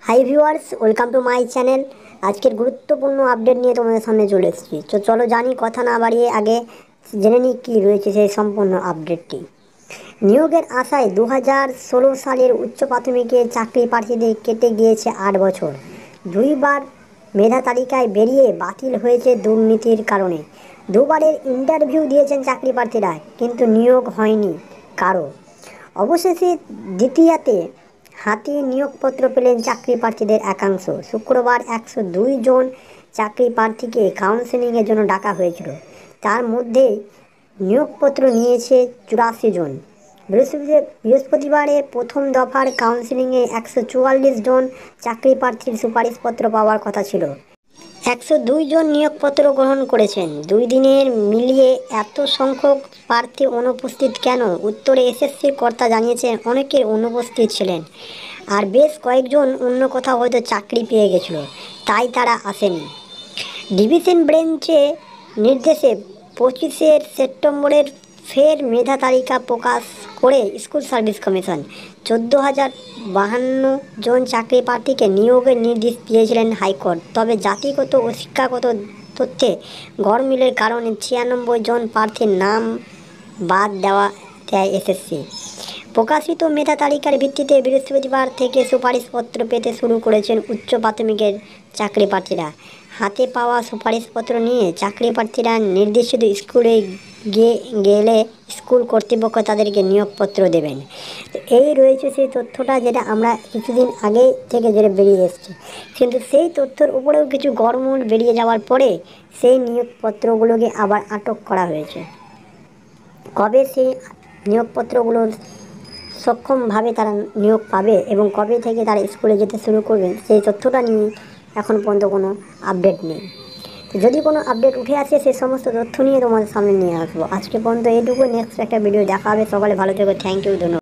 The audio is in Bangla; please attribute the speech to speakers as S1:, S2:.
S1: Hi viewers, welcome to my channel. আজকের গুরুত্বপূর্ণ আপডেট নিয়ে তোমাদের সামনে চলে এসেছি। তো চলো জানি, কথা না বাড়িয়ে আগে জেনে নিই কী রয়েছে সেই সম্পূর্ণ আপডেটটি। নিয়োগের আশায় 2016 সালের উচ্চ প্রাথমিকে চাকরি প্রার্থীদের কেটে গিয়েছে 8 বছর। দুইবার মেধা তালিকায় বেরিয়ে বাতিল হয়েছে দুর্নীতির কারণে। দুবারের ইন্টারভিউ দিয়েছেন চাকরি প্রার্থীরা, কিন্তু নিয়োগ হয়নি কারো। অবশেষে দ্বিতীয়াতে হাতে নিয়োগপত্র পেলেন চাকরি প্রার্থীদের একাংশ। শুক্রবার 102 জন চাকরি প্রার্থীকে কাউন্সেলিংয়ের জন্য ডাকা হয়েছিল। তার মধ্যে নিয়োগপত্র নিয়েছে 84 জন। বৃহস্পতিবারে প্রথম দফার কাউন্সেলিংয়ে 144 জন চাকরি প্রার্থীর সুপারিশপত্র পাওয়ার কথা ছিল। 102 জন নিয়োগপত্র গ্রহণ করেছেন। 2 দিনের মিলিয়ে এত সংখ্যক প্রার্থী অনুপস্থিত কেন? উত্তরে এসএসসির কর্তা জানিয়েছেন, অনেকে অনুপস্থিত ছিলেন, আর বেশ কয়েকজন অন্য কোথাও হয়তো চাকরি পেয়ে গেছিল, তাই তারা আসেনি। ডিভিশন বেঞ্চে নির্দেশে 25শে সেপ্টেম্বরের ফের মেধা তালিকা প্রকাশ করে স্কুল সার্ভিস কমিশন 14,052 জন চাকরি প্রার্থীকে নিয়োগের নির্দেশ দিয়েছিলেন হাইকোর্ট। তবে জাতিগত ও শিক্ষাগত তথ্যে গড়মিলের কারণে 96 জন প্রার্থীর নাম বাদ দেয় এসএসসি। প্রকাশিত মেধা তালিকার ভিত্তিতে বৃহস্পতিবার থেকে সুপারিশপত্র পেতে শুরু করেছেন উচ্চ প্রাথমিকের চাকরি প্রার্থীরা। হাতে পাওয়া সুপারিশপত্র নিয়ে চাকরি প্রার্থীরা নির্দেশিত স্কুলে গেলে স্কুল কর্তৃপক্ষ তাদেরকে নিয়োগপত্র দেবেন। এই রয়েছে সেই তথ্যটা, যেটা আমরা কিছুদিন আগে থেকে যেটা বেরিয়ে এসছে, কিন্তু সেই তথ্যের উপরেও কিছু গড়মূল বেরিয়ে যাওয়ার পরে সেই নিয়োগপত্রগুলোকে আবার আটক করা হয়েছে। কবে সেই নিয়োগপত্রগুলোর সক্ষমভাবে তারা নিয়োগ পাবে এবং কবে থেকে তারা স্কুলে যেতে শুরু করবেন, সেই তথ্যটা নিয়ে এখন পর্যন্ত কোনো আপডেট নেই। যদি কোনো আপডেট উঠে আসে সেই সমস্ত তথ্য নিয়ে তোমাদের সামনে নিয়ে আসবো। আজকে পর্যন্ত এইটুকু। নেক্সট একটা ভিডিও দেখা হবে। সকালে ভালো থেকো। থ্যাংক ইউ, ধন্যবাদ।